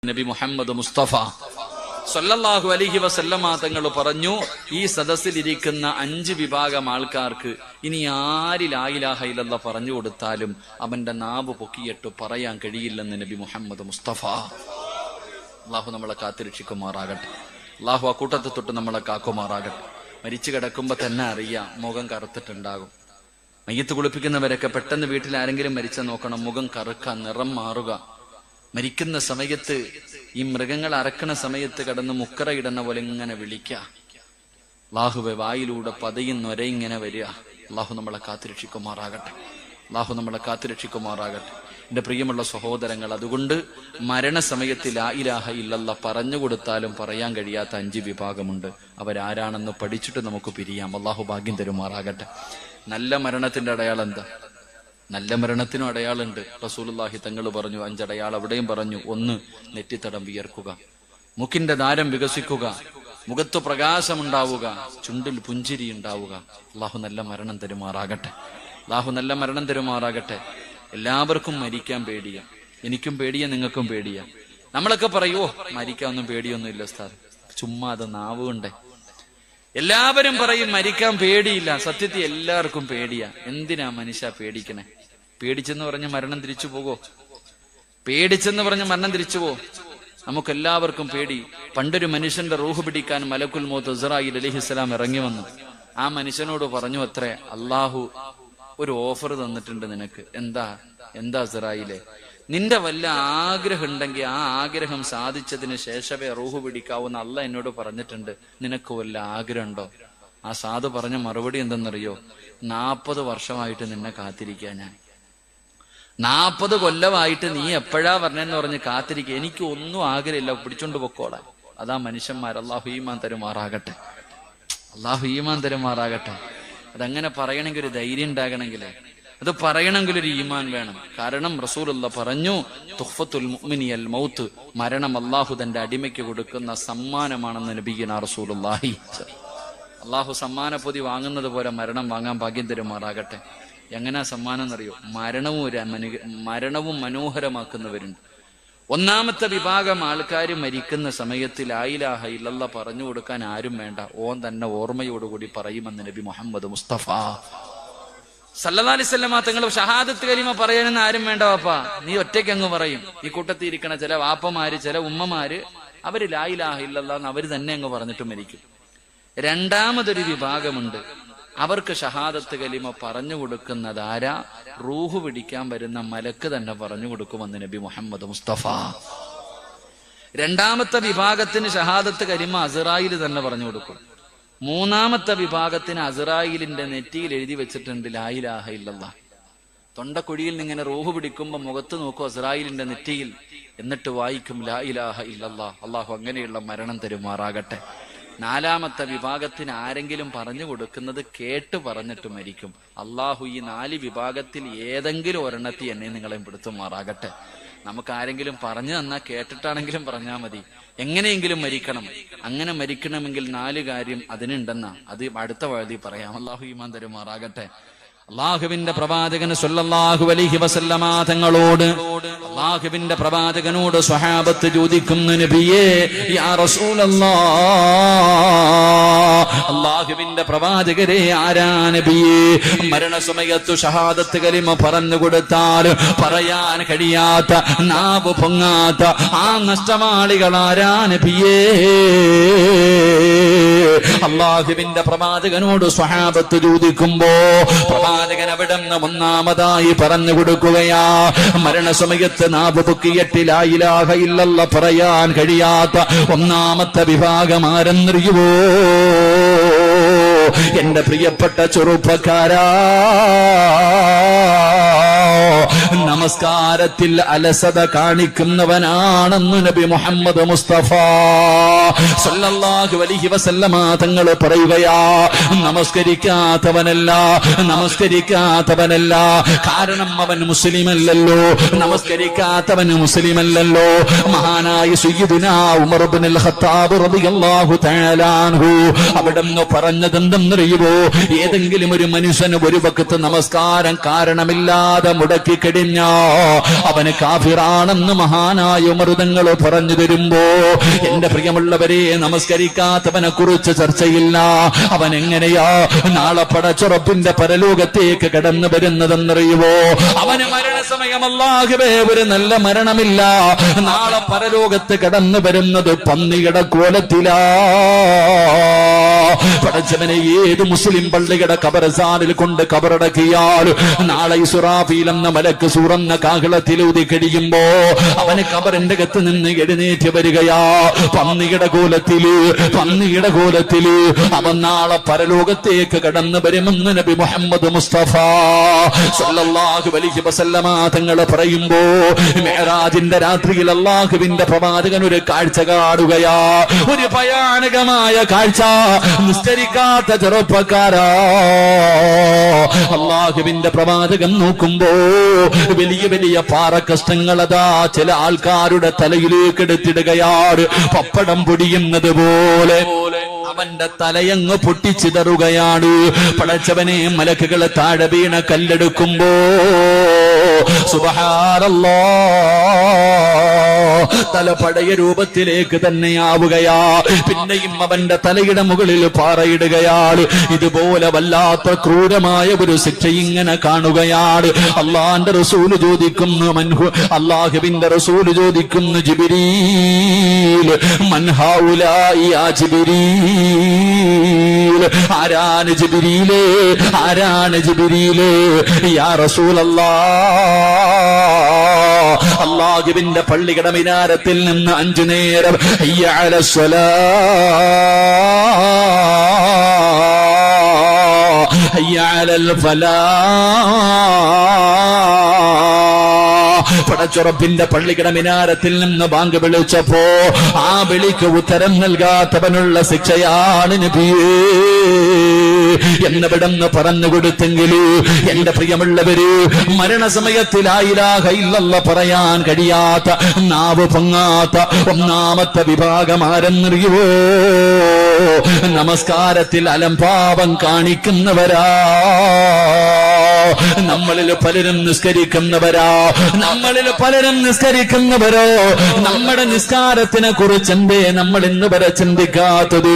നബി മുഹമ്മദ് മുസ്തഫ സല്ലല്ലാഹു അലൈഹി വസല്ലമ തങ്ങൾ പറഞ്ഞു, ഈ സദസ്സിലിരിക്കുന്ന 5 വിഭാഗം ആൾക്കാർക്ക് ഇനി ആര് ലാ ഇലാഹ ഇല്ലല്ലാഹ് പറഞ്ഞു കൊടുത്താലും അവന്റെ നാവ് പൊക്കിയിട്ട് പറയാൻ കഴിയില്ലെന്ന് നബി മുഹമ്മദ് മുസ്തഫ. അള്ളാഹു നമ്മളെ കാത്തുരക്ഷിക്കുമാറാകട്ടെ. അള്ളാഹു ആ കൂട്ടത്തെ തൊട്ട് നമ്മളെ കാക്കുമാറാകട്ടെ. മരിച്ചു കിടക്കുമ്പോ തന്നെ അറിയാം മുഖം കറുത്തിട്ടുണ്ടാകും. മയ്യത്ത് കുളിപ്പിക്കുന്നവരൊക്കെ പെട്ടെന്ന് വീട്ടിൽ ആരെങ്കിലും മരിച്ച നോക്കണം, മുഖം കറുക്കാൻ, നിറം മാറുക. മരിക്കുന്ന സമയത്ത് ഈ മൃഗങ്ങൾ അറക്കണ സമയത്ത് കിടന്ന് മുക്കറയിടുന്ന പോലെ ഇങ്ങനെ വിളിക്ക. അല്ലാഹുവേ, വായിലൂടെ പതയും നൊര ഇങ്ങനെ വരിക. അള്ളാഹു നമ്മളെ കാത്തുരക്ഷിക്കുമാറാകട്ടെ. അള്ളാഹു നമ്മളെ കാത്തുരക്ഷിക്കുമാറാകട്ടെ. എന്റെ പ്രിയമുള്ള സഹോദരങ്ങൾ, അതുകൊണ്ട് മരണസമയത്ത് ലാ ഇലാഹ ഇല്ലല്ലാഹ് പറഞ്ഞു കൊടുത്താലും പറയാൻ കഴിയാത്ത 5 വിഭാഗമുണ്ട്. അവരാരാണെന്ന് പഠിച്ചിട്ട് നമുക്ക് പിരിയാം. അള്ളാഹു ഭാഗ്യം തരുമാറാകട്ടെ. നല്ല മരണത്തിന്റെ അടയാളം എന്താ? നല്ല മരണത്തിനും അടയാളുണ്ട്. റസൂലുള്ളാഹി തങ്ങൾ പറഞ്ഞു 5 അടയാളം. അവിടെയും പറഞ്ഞു, 1 നെറ്റിത്തടം വിയർക്കുക, മുക്കിന്റെ ദാരം വികസിക്കുക, മുഖത്ത് പ്രകാശമുണ്ടാവുക, ചുണ്ടിൽ പുഞ്ചിരി ഉണ്ടാവുക. അള്ളാഹു നല്ല മരണം തരുമാറാകട്ടെ. അള്ളാഹു നല്ല മരണം തരുമാറാകട്ടെ. എല്ലാവർക്കും മരിക്കാൻ പേടിയാ. എനിക്കും പേടിയാ, നിങ്ങൾക്കും പേടിയാ. നമ്മളൊക്കെ പറയുവോ മരിക്കാനൊന്നും പേടിയൊന്നും ഇല്ല ഉസ്താദ്, ചുമ്മാ അത് നാവുകൊണ്ടേ. എല്ലാവരും പറയും മരിക്കാൻ പേടിയില്ല. സത്യത്തിൽ എല്ലാവർക്കും പേടിയാ. എന്തിനാ മനുഷ്യ പേടിക്കണേ? പേടിച്ചെന്ന് പറഞ്ഞ് മരണം തിരിച്ചു പോകോ? പേടിച്ചെന്ന് പറഞ്ഞ് മരണം തിരിച്ചു പോ? നമുക്കെല്ലാവർക്കും പേടി. പണ്ടൊരു മനുഷ്യന്റെ റൂഹ് പിടിക്കാൻ മലക്കുൽ മൗത്ത് ഇസ്രായീൽ അലൈഹിസ്സലാം ഇറങ്ങി വന്നു. ആ മനുഷ്യനോട് പറഞ്ഞു അത്രേ, അള്ളാഹു ഒരു ഓഫർ തന്നിട്ടുണ്ട് നിനക്ക്. എന്താ ഇസ്രായീലെ? നിന്റെ വല്ല ആഗ്രഹം ഉണ്ടെങ്കിൽ ആ ആഗ്രഹം സാധിച്ചതിന് ശേഷമേ റൂഹ് പിടിക്കാവൂന്ന് അള്ളാഹ് എന്നോട് പറഞ്ഞിട്ടുണ്ട്. നിനക്ക് വല്ല ആഗ്രഹം ഉണ്ടോ? ആ സാധു പറഞ്ഞ മറുപടി എന്തെന്നറിയോ? 40 വർഷമായിട്ട് നിന്നെ കാത്തിരിക്കുക ഞാൻ. 40 കൊല്ലമായിട്ട് നീ എപ്പോഴാ പറഞ്ഞെന്ന് പറഞ്ഞ് കാത്തിരിക്കുക. എനിക്ക് ഒന്നും ആഗ്രഹമില്ല, പിടിച്ചോണ്ട് പൊക്കോളാൻ. അതാ മനുഷ്യന്മാർ. അള്ളാഹു ഈമാൻ തരുമാറാകട്ടെ. അള്ളാഹു ഈമാൻ തരുമാറാകട്ടെ. അതങ്ങനെ പറയണമെങ്കിൽ ഒരു ധൈര്യം ഉണ്ടാകണമെങ്കിലേ, അത് പറയണമെങ്കിൽ ഒരു ഈമാൻ വേണം. കാരണം റസൂലുള്ളാഹി പറഞ്ഞു, തുഹ്ഫത്തുൽ മുഅ്മിനിൽ മൗത്ത്, മരണം അല്ലാഹു തന്റെ അടിമയ്ക്ക് കൊടുക്കുന്ന സമ്മാനമാണെന്ന് നബിയുനാ റസൂലുള്ളാഹി. അല്ലാഹു സമ്മാന പൊതി വാങ്ങുന്നത് പോലെ മരണം വാങ്ങാൻ ഭാഗ്യം തരുമാറാകട്ടെ. എങ്ങനെയാ സമ്മാനം എന്നറിയോ? മരണവും മനോഹരമാക്കുന്നവരുണ്ട്. 1ാമത്തെ വിഭാഗം ആൾക്കാർ മരിക്കുന്ന സമയത്ത് ലാ ഇലാഹ ഇല്ലല്ലാഹ് പറഞ്ഞു കൊടുക്കാൻ ആരും വേണ്ട, ഓൻ തന്നെ ഓർമ്മയോടുകൂടി പറയുമെന്ന് നബി മുഹമ്മദ് മുസ്തഫ സല്ലല്ലാഹു അലൈഹി വസല്ലമ തങ്ങൾ. ഷഹാദത്ത് കലിമ പറയാനെന്ന് ആരും വേണ്ട വാപ്പാ, നീ ഒറ്റയ്ക്ക് അങ്ങ് പറയും. ഈ കൂട്ടത്തിൽ ഇരിക്കണ ചില വാപ്പമാര്, ചില ഉമ്മമാര്, അവര് ലാ ഇലാഹ ഇല്ലല്ലാഹ് എന്ന് അവര് തന്നെ അങ്ങ് പറഞ്ഞിട്ട് മരിക്കും. 2ാമതൊരു വിഭാഗമുണ്ട്. അവർക്ക് ഷഹാദത്ത് കലിമ പറഞ്ഞു കൊടുക്കുന്നത് ആരാ? റൂഹ് പിടിക്കാൻ വരുന്ന മലക്ക് തന്നെ പറഞ്ഞു കൊടുക്കുമെന്ന് നബി മുഹമ്മദ് മുസ്തഫ. 2ാമത്തെ വിഭാഗത്തിന് ഷഹാദത്ത് കലിമ അസ്റായീൽ തന്നെ പറഞ്ഞു കൊടുക്കും. 3ാമത്തെ വിഭാഗത്തിന് അസ്റായീലിന്റെ നെറ്റിയിൽ എഴുതി വെച്ചിട്ടുണ്ട് ലാ ഇലാഹ ഇല്ലല്ലാഹ്. തൊണ്ടക്കുഴിയിൽ നിന്നിങ്ങനെ റൂഹ് പിടിക്കുമ്പോ മുഖത്ത് നോക്കും അസ്റായീലിന്റെ നെറ്റിയിൽ, എന്നിട്ട് വായിക്കും ലാ ഇലാഹ ഇല്ലല്ലാഹ്. അള്ളാഹു അങ്ങനെയുള്ള മരണം തരുമാറാകട്ടെ. 4ാമത്തെ വിഭാഗത്തിന് ആരെങ്കിലും പറഞ്ഞു കൊടുക്കുന്നത് കേട്ട് പറഞ്ഞിട്ട് മരിക്കും. അള്ളാഹു ഈ 4 വിഭാഗത്തിൽ ഏതെങ്കിലും ഒരെണ്ണത്തിൽ എന്നെ നിങ്ങളെ പെടുത്തുമാറാകട്ടെ. നമുക്ക് ആരെങ്കിലും പറഞ്ഞു തന്നാ കേട്ടിട്ടാണെങ്കിലും പറഞ്ഞാൽ മതി, എങ്ങനെയെങ്കിലും മരിക്കണം. അങ്ങനെ മരിക്കണമെങ്കിൽ 4 കാര്യം അതിനുണ്ടെന്നാ, അത് അടുത്ത വഴുതി പറയാം. അള്ളാഹു ഈമാൻ തരുമാറാകട്ടെ. അള്ളാഹുവിന്റെ പ്രവാചകൻ സല്ലല്ലാഹു അലൈഹി വസല്ലമ തങ്ങളോട്, അള്ളാഹുവിന്റെ പ്രവാചകനോട് സ്വഹാബത്ത് ചോദിക്കുന്നു, നബിയേ യാ റസൂലല്ലാഹ്, അള്ളാഹുവിന്റെ പ്രവാചകരെ ആരാ നബിയേ? മരണസമയത്തു ഷഹാദത്ത് കലിമ പറഞ്ഞു കൊടുത്താൽ പറയാൻ കഴിയാത്ത, നാവ് പൊങ്ങാത്ത ആ നഷ്ടവാളികൾ ആരാ നബിയേ? അള്ളാഹുവിന്റെ പ്രവാചകനോട് സ്വഹാബത്ത് ചോദിക്കുമ്പോ പ്രവാചകൻ അവിടെ നിന്ന് 1ാമതായി പറഞ്ഞു കൊടുക്കുകയാ, മരണസമയത്ത് നാവ് പൊക്കിയിട്ട് ലാ ഇലാഹ ഇല്ലല്ലാഹ് പറയാൻ കഴിയാത്ത 1ാമത്തെ വിഭാഗം ആരെന്നറിയുവോ? എന്റെ പ്രിയപ്പെട്ട ചെറുപ്പക്കാരാ, നമസ്കാരത്തിൽ അലസത കാണിക്കുന്നവനാണെന്ന് നബി മുഹമ്മദ് മുസ്തഫ സല്ലല്ലാഹു അലൈഹി വസല്ലമ തങ്ങൾ പറയുകയാ. നമസ്കരിക്കാത്തവനല്ല, കാരണം അവൻ മുസ്ലിമല്ലല്ലോ. നമസ്കരിക്കാത്തവൻ മുസ്ലിമല്ലല്ലോ. മഹാനായ സയ്യിദുനാ ഉമർ ഇബ്നുൽ ഖത്താബ് റളിയല്ലാഹു തആല അൻഹു അവിടെന്ന് പറഞ്ഞതെന്തെന്നറിയുമോ? ഏതെങ്കിലും ഒരു മനുഷ്യന് ഒരു വഖത്ത് നമസ്കാരം കാരണമില്ലാതെ മുടക്കി കഴിഞ്ഞ അവന് കാഫിറാണെന്ന് മഹാനായ ഉമർ തങ്ങൾ പറഞ്ഞു തരുമ്പോ, എന്റെ പ്രിയമുള്ളവരെ, നമസ്കരിക്കാത്തവനെ കുറിച്ച് ചർച്ചയില്ല. അവൻ എങ്ങനെയാ നാളെ പടച്ചുറപ്പിന്റെ പരലോകത്തേക്ക് കടന്നു വരുന്നതെന്നറിയുവോ? അവന് മരണസമയം അല്ലാഹുവേ ഒരു നല്ല മരണമില്ല. നാളെ പരലോകത്ത് കടന്നു വരുന്നത് പന്നിയുടെ കോലത്തിലാ. പടച്ചവനെ, ഏത് മുസ്ലിം പള്ളിയുടെ ഖബർസ്ഥാനിൽ കൊണ്ട് ഖബറടക്കിയാൽ നാളെ ഇസ്രാഫീൽ എന്ന മലക്ക് സൂറന്ന കാഹളത്തിൽ ഊതി കഴിയുമ്പോ അവന് ഖബറിന്റെ അകത്ത് നിന്ന് എഴുന്നേറ്റ് വരികയാ. പന്നിയുടെ കോലത്തില് അവൻ നാളെ പരലോകത്തേക്ക് കടന്നു വരുമെന്ന് നബി മുഹമ്മദ് മുസ്തഫ സല്ലല്ലാഹു അലൈഹി വസല്ലമ തങ്ങൾ പറയുമ്പോ, മിഅ്റാജിന്റെ രാത്രിയിൽ അല്ലാഹുവിന്റെ പ്രവാചകൻ ഒരു കാഴ്ച കാണുകയാ. ഒരു ഭയാനകമായ കാഴ്ച. നിസ്കരിക്കാത്ത ചെറുപ്പക്കാരാ, അല്ലാഹുവിന്റെ പ്രവാചകൻ നോക്കുമ്പോ വലിയ വലിയ പാറക്കഷ്ണങ്ങളതാ ചില ആൾക്കാരുടെ തലയിലേക്ക് എടുത്തിടുകയാണ്. പപ്പടം പൊടിയുന്നത് പോലെ അവന്റെ തലയങ്ങ് പൊട്ടിച്ചിതറുകയാണ്. പടച്ചവനെ, മലക്കുകളെ താഴെ വീണ കല്ലെടുക്കുമ്പോ സുബ്ഹാനല്ലാഹ്, തല പഴയ രൂപത്തിലേക്ക് തന്നെയാവുകയാ. പിന്നെയും അവന്റെ തലയുടെ മുകളിൽ പാറയിടുകയാണ്. ഇതുപോലെ വല്ലാത്ത ക്രൂരമായ ഒരു ശിക്ഷ ഇങ്ങനെ കാണുകയാണ്. അള്ളാന്റെ റസൂല് ചോദിക്കുന്നു, അള്ളാഹുവിന്റെ റസൂല് ചോദിക്കുന്നു, ജിബ്രീൽ മൻ ഹൗലാഇ യാ ജിബ്രീൽ, ആരാണ് ജിബ്രീലേ, ആരാണ് ജിബ്രീലേ? യാ റസൂലല്ലാഹ്, അല്ലാഹുവിന്റെ പള്ളിയുടെ മിനാരത്തിൽ നിന്ന് 5 നേരം ഹയ്യ അലസ് സ്വലാഹ്, ഹയ്യ അലൽ ഫലാഹ്, പടച്ചുറപ്പിന്റെ പള്ളിയുടെ മിനാരത്തിൽ നിന്ന് ബാങ്ക് വിളിച്ചപ്പോ ആ വിളിക്ക് ഉത്തരം നൽകാത്തവനുള്ള ശിക്ഷയാണ് നബിയേ എന്നിവിടെന്ന് പറഞ്ഞു കൊടുത്തെങ്കില്, എന്റെ പ്രിയമുള്ളവര്, മരണസമയത്തിൽ ലാ ഇലാഹ ഇല്ലല്ലാഹ് പറയാൻ കഴിയാത്ത, നാവ് പൊങ്ങാത്ത ഒന്നാമത്തെ വിഭാഗം ആരെന്നറിയുവോ? നമസ്കാരത്തിൽ അലംഭാവം കാണിക്കുന്നവരാ. നമ്മളിൽ പലരും നിസ്കരിക്കുന്നവരോ നമ്മുടെ നിസ്കാരത്തിനെ കുറിച്ച് എന്തേ നമ്മൾ ഇന്ന് വരെ ചിന്തിക്കാത്തത്?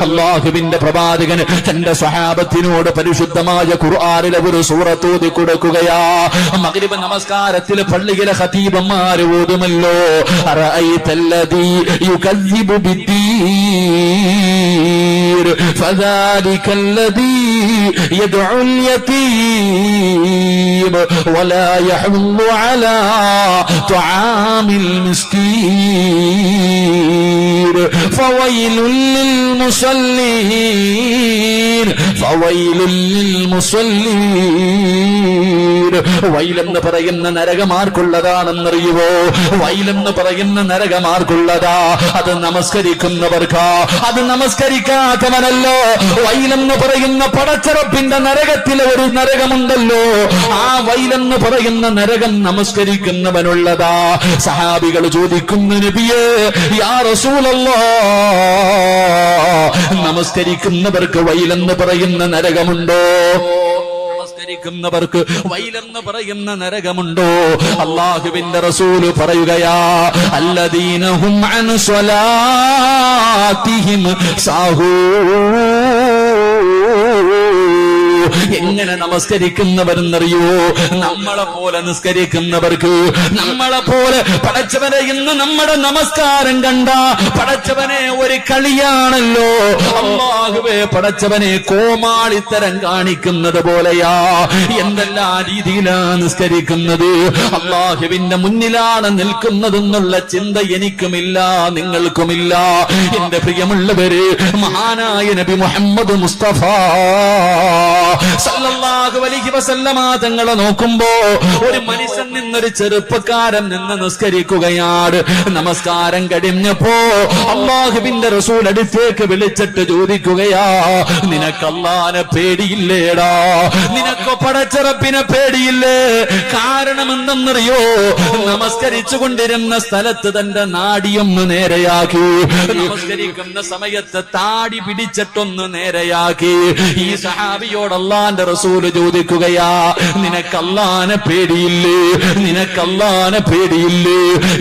അല്ലാഹുവിന്റെ പ്രവാചകൻ തന്റെ സ്വഹാബത്തിനോട് പരിശുദ്ധമായ ഖുർആനിലെ ഒരു സൂറത്ത് ഓതി കൊടുക്കുകയാ. മഗ്രിബ് നമസ്കാരത്തിൽ പള്ളിയിലെ ഖതീബന്മാർ ഓതുമല്ലോ, അറഅയ്തല്ലദീ യുകദ്ദിബു ബിദ്ദീൻ ഫദാലികല്ലദീ യദ്ഉൽ യതീം വലാ യഹുല്ലു അലാ തുആമിൽ മിസ്കീൻ ഫവൈലുൽ ലിൽ മുസല്ലീൻ ഫവൈലുൽ ലിൽ മുസല്ലീൻ. വൈലെന്ന് പറയുന്ന നരകമാർക്കുള്ളതാണെന്നറിയുവോ? വൈലെന്ന് പറയുന്ന നരകമാർക്കുള്ളതാ. അത് നമസ്കരിക്കുന്നവർക്കാ, അത് നമസ്കരിക്കാത്തവനല്ലോ. വൈലെന്ന് പറയുന്ന പടച്ചറപ്പിന്റെ നരകത്തിലെ ഒരു നരകമുണ്ടല്ലോ, ആ വൈലെന്ന് പറയുന്ന നരകം നമസ്കരിക്കുന്നവനുള്ളതാ. സഹാബികൾ ചോദിക്കുന്നു, നബിയേ യാ റസൂലല്ലാഹ്, നമസ്കരിക്കുന്നവർക്ക് വൈലെന്ന് പറയുന്ന നരകമുണ്ടോ? നമസ്കരിക്കുന്നവർക്ക് വൈലെന്ന് പറയുന്ന നരകമുണ്ടോ? അല്ലാഹുവിന്റെ റസൂല് പറയുകയാ, അല്ലദീന ഹും അൻ സ്വലാത്തിഹിം സാഹൂൻ. എങ്ങനെ നമസ്കരിക്കുന്നവരെന്നറിയോ? നമ്മളെ പോലെ നിസ്കരിക്കുന്നവർക്ക്, നമ്മളെ പോലെ പടച്ചവനെ ഇന്ന് നമ്മുടെ നമസ്കാരം കണ്ട പടച്ചവനെ ഒരു കളിയാണല്ലോ. അല്ലാഹുവേ, പടച്ചവനെ കോമാളിത്തരം കാണിക്കുന്നത് പോലെയാ. എന്തെല്ലാം രീതിയിലാ നിസ്കരിക്കുന്നത്? അല്ലാഹുവിന്റെ മുന്നിലാണ് നിൽക്കുന്നതെന്നുള്ള ചിന്ത എനിക്കുമില്ല, നിങ്ങൾക്കുമില്ല. എന്റെ പ്രിയമുള്ളവര്, മഹാനായ നബി മുഹമ്മദ് മുസ്തഫ സല്ലല്ലാഹു അലൈഹി വസല്ലമ തങ്ങളെ നോക്കുമ്പോ ഒരു മനുഷ്യൻ നിന്നൊരു ചെറുപ്പക്കാരൻ നിന്ന് നിസ്കരിക്കുകയാണ്. നമസ്കാരം കഴിഞ്ഞപ്പോ അല്ലാഹുവിന്റെ റസൂൽ അടുത്തേക്ക് വിളിച്ചിട്ട് ചോദിക്കുകയാ, നിനക്ക് അല്ലാഹുവിനെ പേടിയില്ലേടാ? നിനക്ക് പടച്ചറപ്പിനെ പേടിയില്ലേ? കാരണം എന്തെന്നറിയോ? നമസ്കരിച്ചു കൊണ്ടിരുന്ന സ്ഥലത്ത് തന്റെ നാടിയൊന്ന് നേരെയാക്കി, നമസ്കരിക്കുന്ന സമയത്ത് താടി പിടിച്ചിട്ടൊന്ന് നേരെയാക്കി. ഈ സഹാബിയോട് അള്ളാന്റെ റസൂല് ചോദിക്കുകയാ, നിനക്കല്ലാനെ പേടിയില്ലേ? നിനക്കല്ലാനെ പേടിയില്ലേ?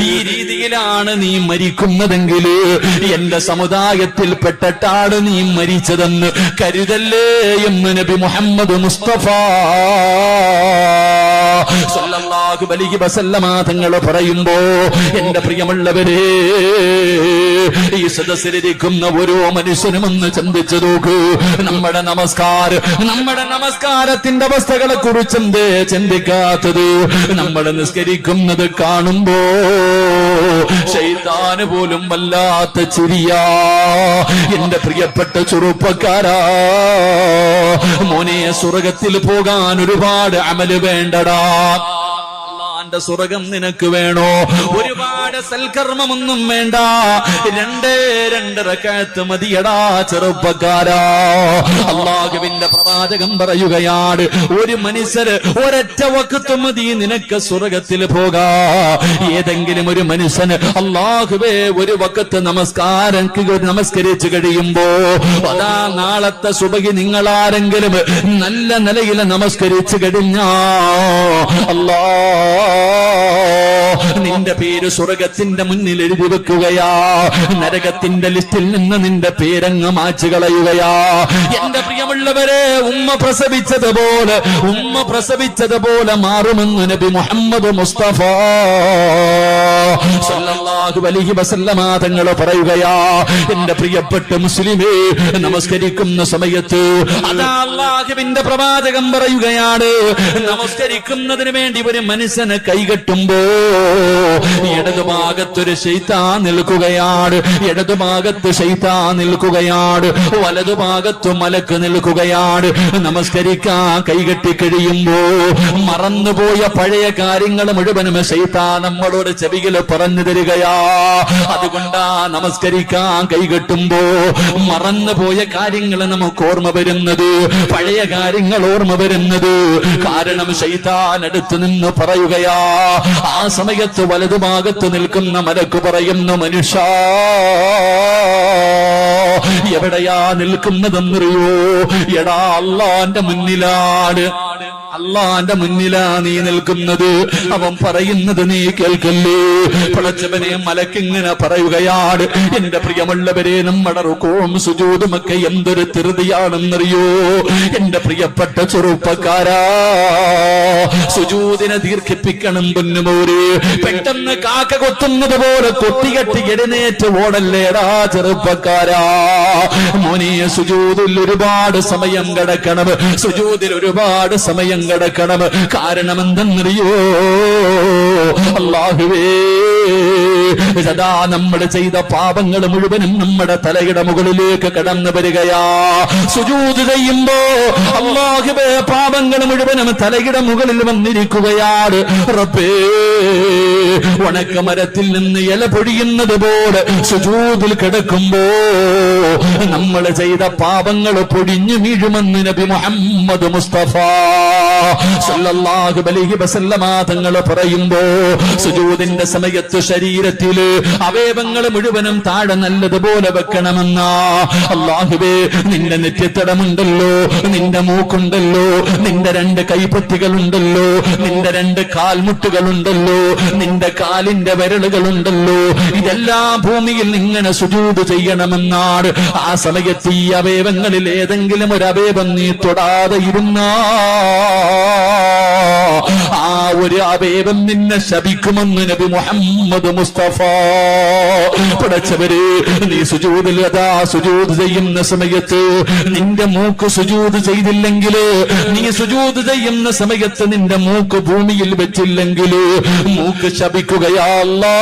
ഈ രീതിയിലാണ് നീ മരിക്കുന്നതെങ്കിൽ എന്റെ സമുദായത്തിൽപ്പെട്ടിട്ടാണ് നീ മരിച്ചതെന്ന് കരുതല്ലേ എന്ന് നബി മുഹമ്മദ് മുസ്തഫ സല്ലല്ലാഹു അലൈഹി വസല്ലമ തങ്ങൾ പറയുമ്പോ, എന്റെ പ്രിയമുള്ളവരെ, ഈ സദസ്സിലിരിക്കുന്ന ഓരോ മനുഷ്യനും ഒന്ന് ചിന്തിച്ചു നോക്കൂ. നമ്മുടെ നമസ്കാരത്തിന്റെ അവസ്ഥകളെ കുറിച്ച് എന്തേ ചിന്തിക്കാത്തത്? നമ്മൾ നിസ്കരിക്കുന്നത് കാണുമ്പോ ശൈത്താന് പോലും വല്ലാത്ത ചിരിയാ. എന്റെ പ്രിയപ്പെട്ട ചെറുപ്പക്കാരാ, മോനെ, സ്വർഗത്തിൽ പോകാൻ ഒരുപാട് അമല് വേണ്ടടാ. അള്ളാന്റെ സ്വർഗം നിനക്ക് വേണോ? ഒരുപാട് സൽക്കർമ്മമൊന്നും വേണ്ട. 2 റക്അത്ത് മതിയടാ ചെറുപ്പക്കാരാ. അള്ളാഹുവിന്റെ പ്രവാചകൻ പറയുകയാണ്, ഒരു മനുഷ്യര് ഒരൊറ്റ വഖത്ത് മതി നിനക്ക് സ്വർഗത്തിൽ പോകാ. ഏതെങ്കിലും ഒരു മനുഷ്യന് അള്ളാഹുവേ ഒരു വഖത്ത് നമസ്കരിച്ചു കഴിയുമ്പോ, അതാ നാളത്തെ സുബഹി നിങ്ങളാരെങ്കിലും നല്ല നിലയിൽ നമസ്കരിച്ചു കഴിഞ്ഞാ അല്ലാ, നിന്റെ പേര് സ്വർഗത്തിന്റെ മുന്നിൽ എഴുതി വെക്കുകയാ. നരകത്തിന്റെ ലിസ്റ്റിൽ നിന്ന് നിന്റെ പേരങ്ങ് മാച്ചു കളയുകയാ. എന്റെ പ്രിയമുള്ളവരെ, ഉമ്മ പ്രസവിച്ചതുപോലെ മാറുമെന്ന് നബി മുഹമ്മദ് മുസ്തഫ സല്ലല്ലാഹു അലൈഹി വസല്ലമ തങ്ങൾ പറയുകയാ. എന്റെ പ്രിയപ്പെട്ട മുസ്ലിമേ, നമസ്കരിക്കുന്ന സമയത്ത് അതാ അല്ലാഹുവിന്റെ പ്രവാചകൻ പറയുകയാണ്, നമസ്കരിക്കുന്നതിന് വേണ്ടി ഒരു മനുഷ്യനെ കൈകെട്ടുമ്പോ ഇടതുഭാഗത്തൊരു ശൈത്താൻ നിൽക്കുകയാണ്, വലതുഭാഗത്ത് മലക്ക് നിൽക്കുകയാണ്. നമസ്കരിക്കാൻ കൈകെട്ടി കഴിയുമ്പോ മറന്നുപോയ പഴയ കാര്യങ്ങൾ മുഴുവനും ശൈത്താൻ നമ്മളോട് ചെവിയിൽ പറഞ്ഞു തരികയാ. അതുകൊണ്ടാ നമസ്കരിക്കാൻ കൈകെട്ടുമ്പോ മറന്നുപോയ കാര്യങ്ങൾ നമുക്ക് ഓർമ്മ വരുന്നത്, പഴയ കാര്യങ്ങൾ ഓർമ്മ വരുന്നത്. കാരണം ശൈത്താൻ അടുത്ത് നിന്ന് പറയുകയാ. ആ സമയത്ത് വലതുഭാഗത്ത് നിൽക്കുന്ന മലക്ക് പറയുന്നു, മനുഷ്യ എവിടെയാ നിൽക്കുന്നതെന്നറിയോ? എടാ, അല്ലാന്റെ മുന്നിലാ നീ നിൽക്കുന്നത്. അവൻ പറയുന്നത് നീ കേൾക്കല്ലേ? പടച്ചവനെ, മലക്കിങ്ങനെ പറയുകയാണ്. എന്റെ പ്രിയമുള്ളവരെ, നമ്മുടെ റുകൂഉം സുജൂദും ഒക്കെ എന്തൊരു ധൃതിയാണെന്നറിയോ? എന്റെ പ്രിയപ്പെട്ട ചെറുപ്പക്കാരാ, സുജൂദിനെ ദീർഘിപ്പിക്കണം പൊന്നുമോര്. പെട്ടെന്ന് കാക്ക കൊത്തുന്നത് പോലെ കൊത്തികെട്ടി എഴുന്നേറ്റ് ഓടല്ലേടാ ചെറുപ്പക്കാരാ. മോനെ, സുജൂദിൽ ഒരുപാട് സമയം കിടക്കണം, കാരണം എന്തെന്നറിയോ? അല്ലാഹുവേ, സദാ നമ്മൾ ചെയ്ത പാപങ്ങൾ മുഴുവനും നമ്മുടെ തലയുടെ മുകളിലേക്ക് കടന്നു വരികയാ. സുജൂദ് ചെയ്യുമ്പോ അല്ലാഹുവേ, പാപങ്ങൾ മുഴുവനും തലയുടെ മുകളിൽ വന്നിരിക്കുകയാണ്. റബ്ബേ, ഉണക്കമരത്തിൽ നിന്ന് ഇല പൊഴിയുന്നത് പോലെ സുജൂദിൽ കിടക്കുമ്പോ നമ്മൾ ചെയ്ത പാപങ്ങൾ പൊടിഞ്ഞു വീഴുമെന്ന് നബി മുഹമ്മദ് മുസ്തഫ സല്ലല്ലാഹു അലൈഹി വസല്ലമ തങ്ങൾ പറയുമ്പോ, സുജൂദിന്റെ സമയത്ത് ശരീരത്തില് അവയവങ്ങൾ മുഴുവനും താഴെ നല്ലതുപോലെ വെക്കണമെന്നാ. അല്ലാഹുവേ, നിന്റെ നെറ്റിത്തടമുണ്ടല്ലോ, നിന്റെ മൂക്കുണ്ടല്ലോ, നിന്റെ 2 കൈപ്പത്തികളുണ്ടല്ലോ, നിന്റെ 2 കാൽമുട്ടുകളുണ്ടല്ലോ, നിന്റെ കാലിന്റെ വിരലുകളുണ്ടല്ലോ, ഇതെല്ലാം ഭൂമിയിൽ ഇങ്ങനെ സുജൂദ് ചെയ്യണമെന്നാണ്. ആ സമയത്ത് ഈ അവയവങ്ങളിൽ ഏതെങ്കിലും ഒരു അവയവം നീ തൊടാതെ ഇരുന്നാ ആ ഒരു അവയവം നിന്നെ ശപിക്കുമെന്ന് നബി മുഹമ്മദ് മുസ്തഫ. പടച്ചവരെ, നീ സുജൂദ് ചെയ്യുന്ന സമയത്ത് നിന്റെ മൂക്ക് സുജൂദ് ചെയ്തില്ലെങ്കിൽ, നീ സുജൂദ് ചെയ്യുന്ന സമയത്ത് നിന്റെ മൂക്ക് ഭൂമിയിൽ വെച്ചില്ലെങ്കിൽ മൂക്ക് ശപിക്കുകയാ അല്ലാ.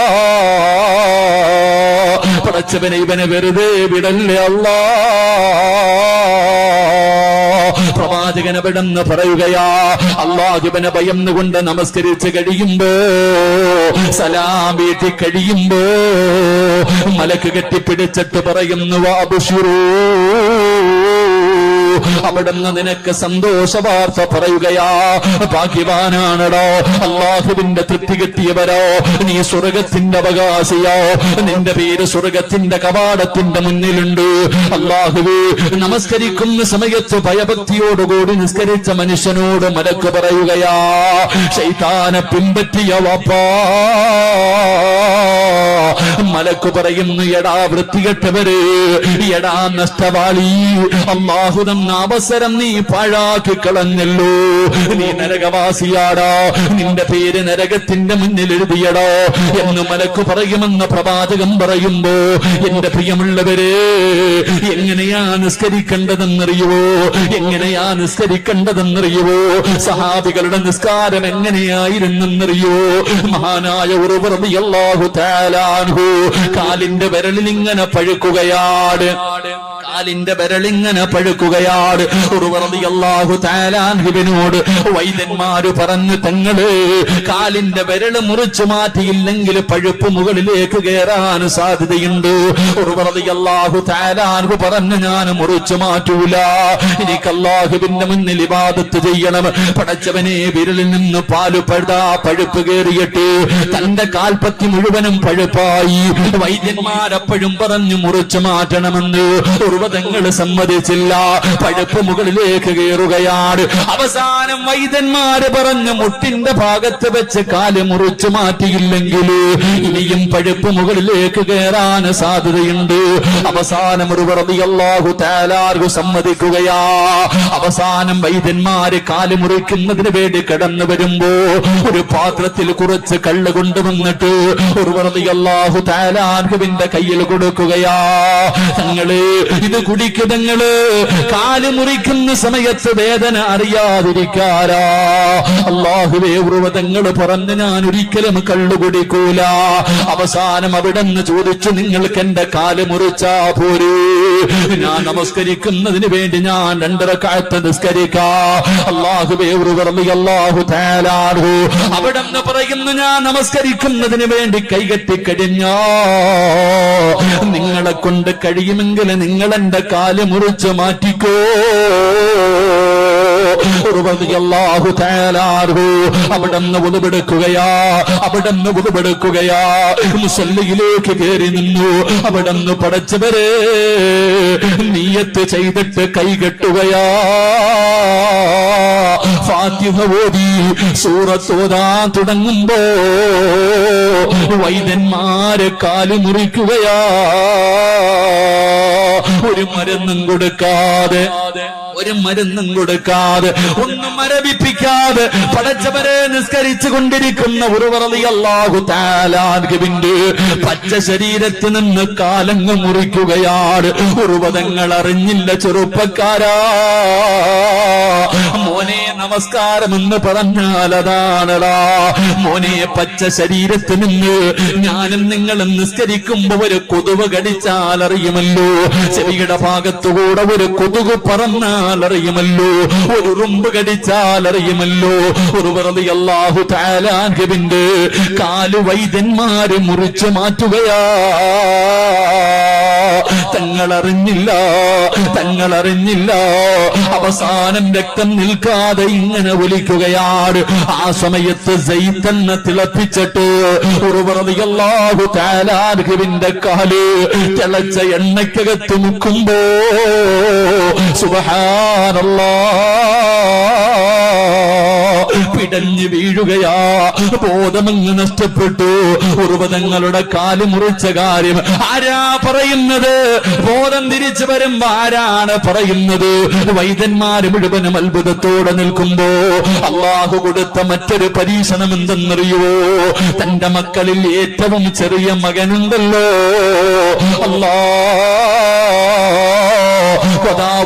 പടച്ചവനെ, ഇവനെ വെറുതെ വിടല്ലേ അല്ലാ. പ്രവാചകൻ എവിടെന്ന് പറയുകയാ, അല്ലാഹുവിനെ ഭയന്നുകൊണ്ട് നമസ്കരിച്ച് കഴിയുമ്പോ, സലാം വീട്ടി കഴിയുമ്പോ മലക്ക് കെട്ടിപ്പിടിച്ചിട്ട് പറയുന്നു, വഅബ്ശിറൂ അവിടുന്ന് നിനക്ക് സന്തോഷ വാർത്ത പറയുകയാ. ഭാഗ്യവാനാണടോ, അള്ളാഹുവിന്റെ തൃപ്തി കിട്ടിയവരോ, നീ സ്വർഗത്തിന്റെ അവകാശിയോ, നിന്റെ പേര് സ്വർഗത്തിന്റെ കവാടത്തിന്റെ മുന്നിലുണ്ട്. അള്ളാഹുവേ, നമസ്കരിക്കുന്ന സമയത്ത് ഭയഭക്തിയോടുകൂടി നിസ്കരിച്ച മനുഷ്യനോട് മലക്ക് പറയുകയാ, ശൈത്താനെ പിൻപറ്റിയ വാപ്പാ. മലക്ക് പറയുന്നു, എടാ വൃത്തികെട്ടവര്, എടാ നഷ്ടവാളി, അല്ലാഹു തന്ന അവസരം നീ പാഴാക്കി കളഞ്ഞല്ലോ. നീ നരകവാസിയാടാ, നിന്റെ പേര് നരകത്തിന്റെ മുന്നിൽ എഴുതിയടോ എന്ന് മലക്ക് പറയുമെന്ന് പ്രവാചകൻ പറയുമ്പോ, എന്റെ പ്രിയമുള്ളവരെ, എങ്ങനെയാ നിസ്കരിക്കേണ്ടതെന്നറിയുവോ? എങ്ങനെയാ നിസ്കരിക്കേണ്ടതെന്നറിയുവോ? സഹാബികളുടെ നിസ്കാരം എങ്ങനെയായിരുന്നെന്നറിയോ? മഹാനായ ഉമർ റളിയല്ലാഹു തആല അൻഹു കാലിന്റെ വിരലിൽ ഇങ്ങനെ പഴുക്കുകയാണ്, കാലിന്റെ വിരലിങ്ങനെ പഴുക്കുകയാണ്. ഉമർ റളിയല്ലാഹു തആല അൻഹുവിനോട് വൈദ്യന്മാര് പറഞ്ഞു, തങ്ങള് കാലിന്റെ വിരല് മുറിച്ചു മാറ്റിയില്ലെങ്കിൽ പഴുപ്പ് മുകളിലേക്ക് കയറാൻ സാധ്യതയുണ്ട്. ഉമർ റളിയല്ലാഹു തആല അൻഹു പറഞ്ഞു, ഞാൻ മുറിച്ചു മാറ്റൂല, എനിക്ക് അല്ലാഹുവിന്റെ മുന്നിൽ ഇബാദത്ത് ചെയ്യണം. പടച്ചവനെ, വിരലിൽ നിന്ന് പാല് പഴുപ്പ് കയറിയിട്ട് തന്റെ കാൽപ്പത്തി മുഴുവനും പഴുപ്പായി. വൈദ്യന്മാരെപ്പോഴും പറഞ്ഞു മുറിച്ചു മാറ്റണമെന്ന്. ഉർവതങ്ങൾ സമ്മതിച്ചില്ല, പഴുപ്പ് മുകളിലേക്ക് കയറുകയാണ്. അവസാനം വൈദ്യന്മാര് പറഞ്ഞു, മുട്ടിന്റെ ഭാഗത്ത് വെച്ച് കാല് മുറിച്ചു മാറ്റിയില്ലെങ്കിൽ ഇനിയും പഴുപ്പ് മുകളിലേക്ക് കയറാൻ സാധ്യതയുണ്ട്. അവസാനം ഉമർ റളിയല്ലാഹു തആല അൻഹു സമ്മതിക്കുകയാ. അവസാനം വൈദ്യന്മാര് കാല് മുറിക്കുന്നതിന് വേണ്ടി കടന്നു വരുമ്പോ ഒരു പാത്രത്തിൽ കുറച്ച് കള്ള് കൊണ്ടുവന്നിട്ട് ഉമർ റളിയല്ലാഹു തആല അൻഹുവിന്റെ കയ്യിൽ കൊടുക്കുകയാ. തങ്ങള് ഇത് കുടിക്കുതങ്ങള്, കാല് മുറിക്കുന്ന സമയത്ത് വേദന അറിയാതിരിക്കാരാ. അല്ലാഹുവേ, ഉർവതങ്ങള് പറഞ്ഞു, ഞാൻ ഒരിക്കലും കള്ളു കുടിക്കൂല. അവസാനം അവിടെന്ന് ചോദിച്ചു, നിങ്ങൾക്ക് എന്റെ കാല് മുറിച്ചാ പോരൂ? ഞാൻ നമസ്കരിക്കുന്നതിന് വേണ്ടി ഞാൻ 2 റക്അത്ത് നിസ്കരിക്കാം. അല്ലാഹുവേ, ഉമർ റളിയല്ലാഹു തആല അൻഹു അവിടെന്ന് പറയുന്നു, ഞാൻ നമസ്കരിക്കുന്നതിന് വേണ്ടി കൈകെട്ടി കഴിഞ്ഞോ, നിങ്ങളെ കൊണ്ട് കഴിയുമെങ്കിൽ നിങ്ങൾ എന്റെ കാല് മുറിച്ച് മാറ്റിക്കോ. റളിയല്ലാഹു തആല അൻഹു അവിടെന്ന് ഉളുവെടുക്കുകയാ, അവിടെന്ന് ഉളുവെടുക്കുകയാ. മുസല്ലിയിലേക്ക് കയറി നിന്നു. അവിടെന്ന് പടച്ചവരെ നിയ്യത്ത് ചെയ്തിട്ട് കൈകെട്ടുകയാ. ഫാത്തിഹ ഓതി സൂറത്ത് ഓതാൻ തുടങ്ങുമ്പോ വൈദ്യന്മാരെ കാല് മുറിക്കുകയാ. ഒരു മരുന്നും കൊടുക്കാതെ, ഒരു മരുന്നും കൊടുക്കാതെ, ഒന്നും മരവിപ്പിക്കാതെ പടച്ചവരെ നിസ്കരിച്ചു കൊണ്ടിരിക്കുന്ന ഉമർ റളിയല്ലാഹു തആല അൻഹുവിന്റെ പച്ച ശരീരത്തിൽ നിന്ന് കാലങ്ങ് മുറിക്കുകയാണ്. ഉർവതങ്ങൾ അറിഞ്ഞില്ല. ചെറുപ്പക്കാരാ, മോനെ നമസ്കാരം എന്ന് പറഞ്ഞാൽ അതാണടാ. മോനെ, പച്ച ശരീരത്തിൽ നിന്ന് ഞാനും നിങ്ങളും നിസ്കരിക്കുമ്പോ ഒരു കൊതുവ് കടിച്ചാൽ അറിയുമല്ലോ, ചെവിയുടെ ഭാഗത്തുകൂടെ ഒരു കൊതുക് പറന്നാൽ അറിയുമല്ലോ, ഒരു ഉറുമ്പ് കടിച്ചാൽ അറിയുമല്ലോ. ഉമർ റളിയല്ലാഹു തആല അൻഹുവിന്റെ കാല് വൈദ്യന്മാര് മുറിച്ചു മാറ്റുകയാ. തങ്ങളറിഞ്ഞില്ല, തങ്ങളറിഞ്ഞില്ല. അവസാനം രക്തം നിൽക്കാതെ ഇങ്ങനെ ഒലിക്കുകയാണ്. ആ സമയത്ത് സൈത്തന്നെ തിളപ്പിച്ചിട്ട് ഉമർ റളിയല്ലാഹു തആല അൻഹുവിന്റെ കാല് തിളച്ച എണ്ണയ്ക്കകത്ത് മുക്കുമ്പോ സുബ്ഹാനല്ലാഹ്, പിടഞ്ഞു വീഴുകയാ. ബോധമങ്ങ് നഷ്ടപ്പെട്ടു. ഉർവതങ്ങളുടെ കാല് മുറിച്ച കാര്യം ആരാ പറയുന്നത്? ബോധം തിരിച്ചു വരുമ്പോ ആരാണ് പറയുന്നത്? വൈദ്യന്മാര് മുഴുവനും അത്ഭുതത്തോടെ നിൽക്കുമ്പോ അല്ലാഹു കൊടുത്ത മറ്റൊരു പരീക്ഷണം എന്തെന്നറിയോ? തന്റെ മക്കളിൽ ഏറ്റവും ചെറിയ മകനുണ്ടല്ലോ,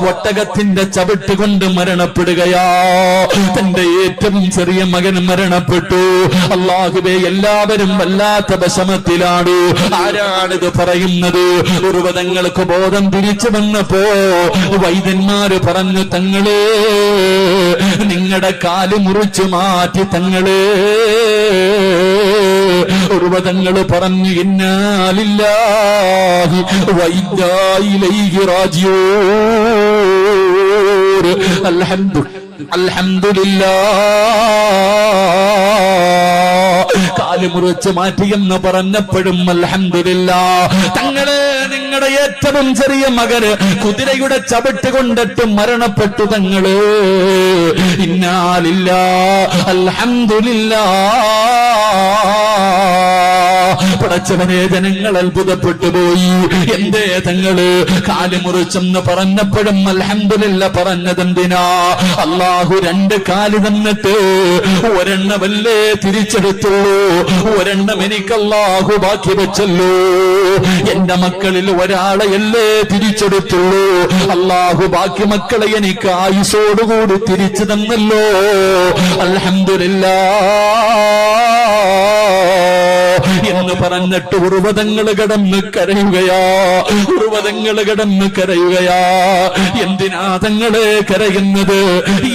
ഒട്ടകത്തിന്റെ ചവിട്ട് കൊണ്ട് മരണപ്പെടുകയാ. തന്റെ ഏറ്റവും ചെറിയ മകൻ മരണപ്പെട്ടു. അല്ലാഹുവേ, എല്ലാവരും വല്ലാത്ത വിഷമത്തിലാണ്. ആരാണിത് പറയുന്നത്? ഉർവതങ്ങൾക്ക് ബോധം തിരിച്ചു വന്നപ്പോ വൈദ്യന്മാര് പറഞ്ഞു, തങ്ങളെ നിങ്ങളുടെ കാല് മുറിച്ചു മാറ്റി. തങ്ങളെ ഉർവതങ്ങൾ പറഞ്ഞു, ഇന്നാ ലില്ലാഹി വ ഇന്നാ ഇലൈഹി റാജിഊൻ. മൻസൂർ അൽഹംദുലില്ലാഹ് കാല് മുറിച്ച് മാറ്റിയെന്ന് പറഞ്ഞപ്പോഴും അൽഹംദുലില്ലാഹ്. തങ്ങളെ, നിങ്ങളുടെ ഏറ്റവും ചെറിയ മകന് കുതിരയുടെ ചവിട്ട് കൊണ്ടിട്ട് മരണപ്പെട്ടു തങ്ങള്. ഇന്നാ ലില്ലാഹി അൽഹംദുലില്ലാഹ്. പടച്ചവനെ, ജനങ്ങൾ അത്ഭുതപ്പെട്ടു പോയി. എന്തേ തങ്ങള് കാല് മുറിച്ചെന്ന് പറഞ്ഞപ്പോഴും അൽഹംദുലില്ലാഹ് പറഞ്ഞതെന്തിനാ? അല്ലാഹു രണ്ട് കാല് തന്നിട്ട് ഒരെണ്ണമല്ലേ തിരിച്ചെടുത്തുള്ളൂ, ഒരെണ്ണം എനിക്ക് അല്ലാഹു ബാക്കി വെച്ചല്ലോ. എന്റെ മക്കളിൽ ഒരാളെയല്ലേ തിരിച്ചെടുത്തുള്ളൂ, അല്ലാഹു ബാക്കി മക്കളെ എനിക്ക് ആയുസോടുകൂടി തിരിച്ചു തന്നല്ലോ. അൽഹംദുലില്ലാഹ് എന്ന് പറഞ്ഞിട്ട് ഉർവതങ്ങൾ കടന്ന് കരയുകയാ, ഉർവതങ്ങൾ കടന്ന് കരയുകയാ. എന്തിനാ തങ്ങളെ കരയുന്നത്?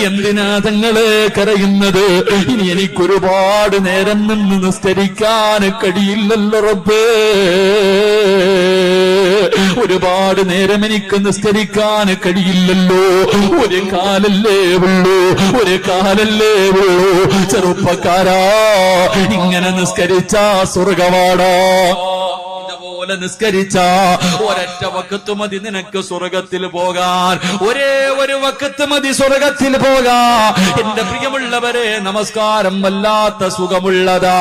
എന്തിനാ തങ്ങളെ കരയുന്നത്? ഇനി എനിക്കൊരുപാട് നേരം നിന്ന് നിസ്കരിക്കാൻ കഴിയില്ലല്ലോ റബ്ബേ, ഒരുപാട് നേരം എനിക്ക് നിസ്കരിക്കാൻ കഴിയില്ലല്ലോ. ഒരു കാലല്ലേ ഉള്ളൂ, ഒരു കാലല്ലേ ഉള്ളൂ. ചെറുപ്പക്കാരാ, ഇങ്ങനെ നിസ്കരിച്ചാ സ്വർഗവാടാ. ഇതുപോലെ നിസ്കരിച്ച ഒരൊറ്റ വക്കത്ത് മതി നിനക്ക് സ്വർഗത്തിൽ പോകാൻ. ഒരേ ഒരു വക്കത്ത് മതി സ്വർഗത്തിൽ പോകാൻ. എന്റെ പ്രിയമുള്ളവരെ, നമസ്കാരം വല്ലാത്ത സുഖമുള്ളതാ.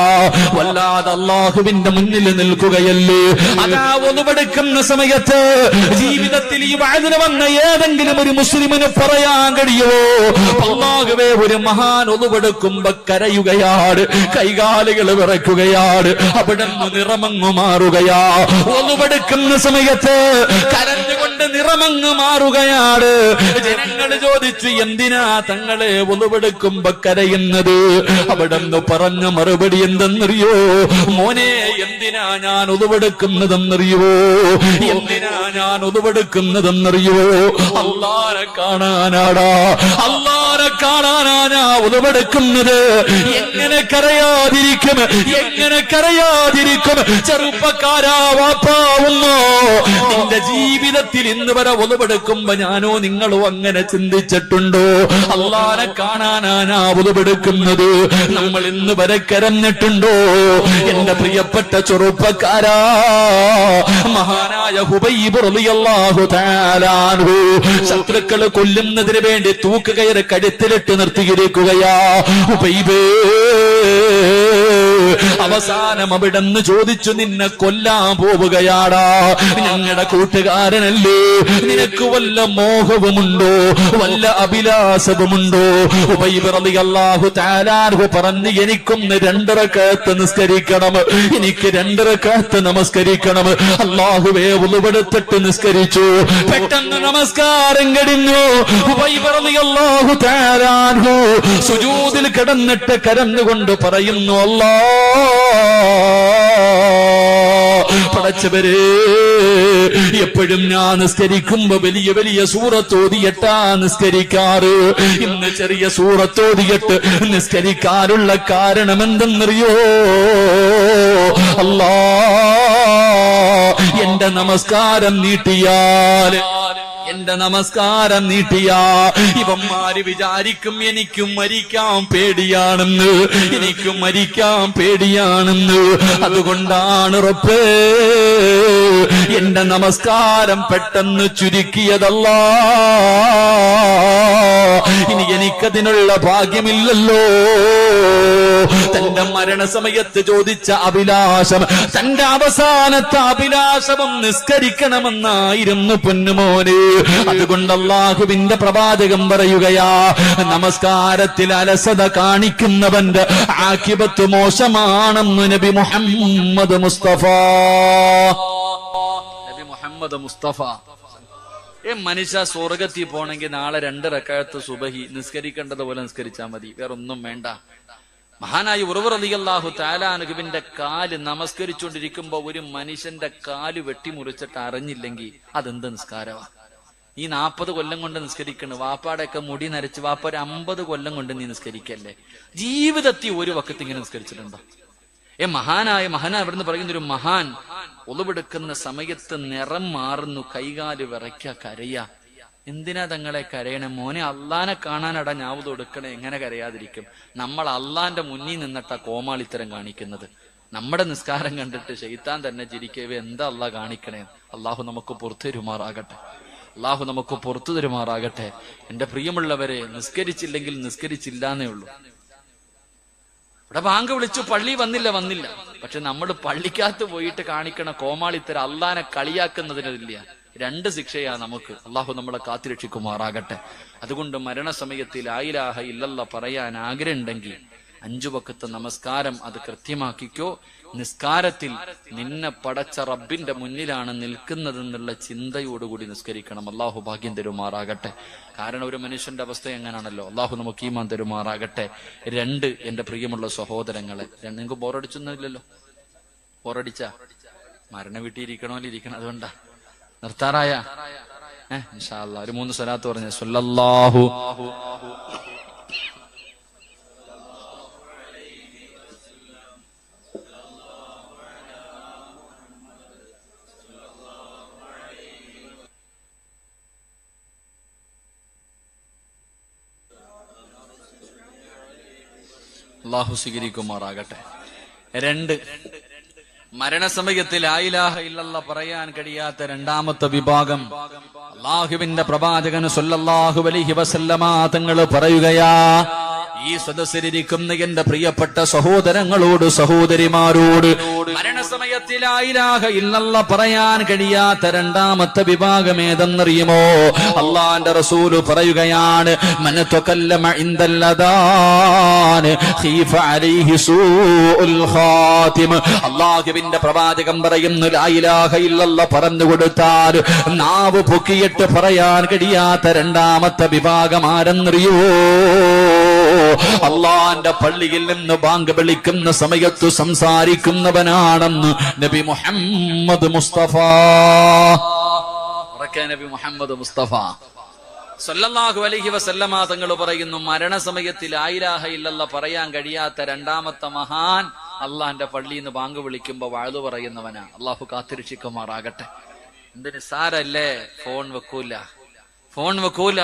വല്ലാതെ അള്ളാഹുവിന്റെ മുന്നിൽ നിൽക്കുകയല്ലേ. അതാ ഒന്നുപെടുക്കുന്ന സമയത്ത് ജീവിതത്തിൽ ഈ വഅദിന് വന്ന ഏതെങ്കിലും ഒരു മുസ്ലിമിന് പറയാൻ കഴിയുമോ, അല്ലാഹുവേ, ഒരു മഹാൻ ഒന്നുപെടുക്കുമ്പോ കരയുകയാണ്, കൈകാലുകൾ വിറയ്ക്കുകയാണ്, അവിടെ നിന്ന് നിറമങ്ങു മാറുകയാ. ഒന്നുപെടുക്കുന്ന സമയത്ത് കരഞ്ഞുകൊണ്ട് നിറമങ്ങ് മാറുകയാണ്. ജനങ്ങൾ ചോദിച്ചു, എന്തിനാ തങ്ങളെ ഒന്നുപെടുക്കുമ്പോ കരയുന്നത്? അവിടെ നിന്ന് പറഞ്ഞ മറുപടി എന്തെന്നറിയോ? മോനെ, എന്തിനാ ഞാൻ ഒന്നുപെടുക്കുന്നതെന്നറിയോ? എന്തിനാ ഞാൻ ഒന്നുപെടുക്കുന്നതെന്നറിയോ? അല്ലാഹുവിനെ കാണാനാടാ, അല്ലാഹുവിനെ കാണാനാ ഒന്നുപെടുക്കുന്നത്. എങ്ങനെ കരയാതിരിക്കും, എങ്ങനെ കരയാതിരിക്കും? ചെറുപ്പക്കാരാ, വാപ്പാവുന്നോ, നിന്റെ ജീവിതത്തിൽ ഇന്ന് വരെ ഒന്നുപെടുക്കുമ്പോ ഞാനോ നിങ്ങളോ അങ്ങനെ ചിന്തിച്ചിട്ടുണ്ടോ? അല്ലാഹുവിനെ കാണാനാ ഒന്നുപെടുക്കുന്നത്. നമ്മൾ ഇന്ന് വരെ കരഞ്ഞിട്ടുണ്ടോ? എന്റെ പ്രിയപ്പെട്ട ചെറുപ്പക്കാരാ, മഹാനായ ഹുബൈബ് റളിയല്ലാഹു തആല അൻഹു ശത്രുക്കൾ കൊല്ലുന്നതിന് വേണ്ടി തൂക്കുകയറ് കഴുത്തിലിട്ട് നിർത്തിയിരിക്കുകയാ. ഹുബൈബേ, അവസാനം അവിടെന്ന് ചോദിച്ചു, നിന്നെ കൊല്ലാൻ പോവുകയാടാ, ഞങ്ങളുടെ കൂട്ടുകാരനല്ലേ, നിനക്ക് വല്ല മോഹവുമുണ്ടോ, വല്ല അഭിലാഷവുമുണ്ടോ? ഉബൈബ് റളിയല്ലാഹു തആല അൻഹു പറഞ്ഞു, എനിക്കൊന്ന് 2 റക്അത്ത് നിസ്കരിക്കണം, എനിക്ക് 2 റക്അത്ത് നമസ്കരിക്കണം. അല്ലാഹുവേ, വുളുവെടുത്തിട്ട് നിസ്കരിച്ചു. പെട്ടെന്ന് നമസ്കാരം കഴിഞ്ഞു. ഉബൈബ് റളിയല്ലാഹു തആല അൻഹു സുജൂദിൽ കിടന്നിട്ട് കരഞ്ഞുകൊണ്ട് പറയുന്നു, പടച്ചവരെ, എപ്പോഴും ഞാൻ നിസ്കരിക്കുമ്പോ വലിയ വലിയ സൂറത്തോതിയിട്ടാ നിസ്കരിക്കാറ്. ഇന്ന് ചെറിയ സൂറത്തോതിയിട്ട് നിസ്കരിക്കാനുള്ള കാരണം എന്തെന്നറിയോ? അല്ലാ, എന്റെ നമസ്കാരം നീട്ടിയാൽ, എന്റെ നമസ്കാരം നീട്ടിയാ ഇവന്മാര് വിചാരിക്കും എനിക്കും മരിക്കാൻ പേടിയാണെന്ന്, എനിക്കും മരിക്കാൻ പേടിയാണെന്ന്. അതുകൊണ്ടാണ് റബ്ബേ എന്റെ നമസ്കാരം പെട്ടെന്ന് ചുരുക്കിയതല്ലാ. ഇനി എനിക്കതിനുള്ള ഭാഗ്യമില്ലല്ലോ. തന്റെ മരണസമയത്ത് ചോദിച്ച അഭിലാഷം, തന്റെ അവസാനത്തെ അഭിലാഷവും നിസ്കരിക്കണമെന്നായിരുന്നു പൊന്നുമോന്. അതുകൊണ്ട് അല്ലാഹുവിന്റെ പ്രവാചകൻ പറയുകയാ, നമസ്കാരത്തിൽ അലസത കാണിക്കുന്നവന്റെ ആഖിബത്ത് മോശമാണെന്ന് നബി മുഹമ്മദ് മുസ്തഫ. നബി മുഹമ്മദ് മുസ്തഫ. മനുഷ്യ സ്വർഗത്തിൽ പോണെങ്കിൽ നാളെ 2 റക്അത്ത് സുബഹി നിസ്കരിക്കേണ്ടതുപോലെ നിസ്കരിച്ചാൽ മതി, വേറൊന്നും വേണ്ട. മഹാനായ ഉർവ റളിയല്ലാഹു തആല അൻഹുവിന്റെ കാല് നമസ്കരിച്ചുകൊണ്ടിരിക്കുമ്പോ ഒരു മനുഷ്യന്റെ കാല് വെട്ടിമുറിച്ചിട്ട് അറിഞ്ഞില്ലെങ്കിൽ അതെന്ത് നിസ്കാരമാണ്? ഈ 40 കൊല്ലം കൊണ്ട് നിസ്കരിക്കണ്, വാപ്പാടെയൊക്കെ മുടി നരച്ച് വാപ്പ ഒരു 50 കൊല്ലം കൊണ്ട് നീ നിസ്കരിക്കല്ലേ? ജീവിതത്തിൽ ഒരു വക്കത്ത് ഇങ്ങനെ നിസ്കരിച്ചിട്ടുണ്ടോ? മഹാനായ ഇവിടുന്ന് പറയുന്ന ഒരു മഹാൻ ഒളിവെടുക്കുന്ന സമയത്ത് നിറം മാറുന്നു, കൈകാല് വിറയ്ക്ക, കരയ. എന്തിനാ തങ്ങളെ കരയണം? മോനെ അള്ളാനെ കാണാനടാ ഞാവത് കൊടുക്കണേ, എങ്ങനെ കരയാതിരിക്കും? നമ്മൾ അള്ളാന്റെ മുന്നിൽ നിന്നിട്ടാ കോമാളിത്തരം കാണിക്കുന്നത്. നമ്മുടെ നിസ്കാരം കണ്ടിട്ട് ശൈത്താൻ തന്നെ ചിരിക്കവേ എന്താ അള്ളാഹ് കാണിക്കണേ? അള്ളാഹു നമുക്ക് പുറത്തു തരുമാറാകട്ടെ. അള്ളാഹു നമുക്ക് പുറത്തു തരുമാറാകട്ടെ. എന്റെ പ്രിയമുള്ളവരെ, നിസ്കരിച്ചില്ലെങ്കിൽ നിസ്കരിച്ചില്ലാന്നേ ഉള്ളൂ. ഇവിടെ ബാങ്ക് വിളിച്ചു, പള്ളി വന്നില്ല. പക്ഷെ നമ്മൾ പള്ളിക്കകത്ത് പോയിട്ട് കാണിക്കണ കോമാളിത്തരം അള്ളാനെ കളിയാക്കുന്നതിനില്ല. 2 ശിക്ഷയാ നമുക്ക്. അള്ളാഹു നമ്മളെ കാത്തിരക്ഷിക്കുമാറാകട്ടെ. അതുകൊണ്ട് മരണസമയത്തിൽ ലാ ഇലാഹ ഇല്ലല്ലാഹ് പറയാൻ ആഗ്രഹമുണ്ടെങ്കിൽ 5 വഖത്ത് നമസ്കാരം അത് കൃത്യമാക്കിക്കോ. നിസ്കാരത്തിൽ നിന്നെ പടച്ച റബ്ബിന്റെ മുന്നിലാണ് നിൽക്കുന്നതെന്നുള്ള ചിന്തയോടുകൂടി നിസ്കരിക്കണം. അള്ളാഹു ഭാഗ്യം തരുമാറാകട്ടെ. കാരണം ഒരു മനുഷ്യന്റെ അവസ്ഥ എങ്ങനെയാണല്ലോ. അള്ളാഹു നമുക്ക് ഈമാൻ തരുമാറാകട്ടെ. 2, എന്റെ പ്രിയമുള്ള സഹോദരങ്ങളെ, നിങ്ങൾക്ക് ബോറടിച്ചൊന്നുമില്ലല്ലോ? ബോറടിച്ച മരണ വീട്ടിയിരിക്കണമല്ലോ, ഇരിക്കണം. അതുകൊണ്ടാ നിർത്താറായ ഇൻഷാ അല്ലാഹ് ഒരു 3 സ്വലാത്ത് പറഞ്ഞ സ്വല്ലല്ലാഹു അള്ളാഹു സ്വീകരിക്കുമാറാകട്ടെ. 2, മരണസമയത്തിൽ ലാ ഇലാഹ ഇല്ലല്ലാഹ് പറയാൻ കഴിയാത്ത 2ാമത്തെ വിഭാഗം അള്ളാഹുവിന്റെ പ്രവാചകൻ സ്വല്ലല്ലാഹു അലൈഹി വസല്ലമ തങ്ങൾ പറയുകയാ, ഈ സദസ്സിലിരിക്കുന്ന എന്റെ പ്രിയപ്പെട്ട സഹോദരങ്ങളോട് സഹോദരിമാരോട്, മരണസമയത്തിൽ ലാ ഇലാഹ ഇല്ലല്ലാഹ് പറയാൻ കഴിയാത്ത 2ാമത്തെ വിഭാഗം ഏതെന്നറിയുമോ? അള്ളാന്റെ റസൂല് പറയുകയാണ്, മൻ തകല്ലമ ഇൻദൽ അദാൻ ഖീഫ അലൈഹി സൂഉൽ ഖാതിമ. അള്ളാഹുവിന്റെ പ്രവാചകൻ പറയുന്നു, ലാ ഇലാഹ ഇല്ലല്ലാഹ് പറഞ്ഞു കൊടുത്താൽ നാവ് പൊക്കിയിട്ട് പറയാൻ കഴിയാത്ത 2ാമത്തെ വിഭാഗം ആരെന്നറിയോ? അള്ളാന്റെ പള്ളിയിൽ നിന്ന് ബാങ്ക് വിളിക്കുന്ന സമയത്ത് സംസാരിക്കുന്നവനാണെന്ന് നബി മുഹമ്മദ് മുസ്തഫ. നബി മുഹമ്മദ് മുസ്തഫ സല്ലല്ലാഹു അലൈഹി വസല്ലമ തങ്ങൾ പറയുന്നു, മരണസമയത്തിൽ ലാ ഇലാഹ ഇല്ലല്ലാഹ് പറയാൻ കഴിയാത്ത 2ാമത്തെ മഹാൻ അള്ളാന്റെ പള്ളിയിൽ നിന്ന് ബാങ്ക് വിളിക്കുമ്പോ വഅദ് പറയുന്നവനാ. അള്ളാഹു കാത്തിരക്ഷിക്കുമാറാകട്ടെ. എന്ത് നിസ്സാരല്ലേ? ഫോൺ വെക്കൂല.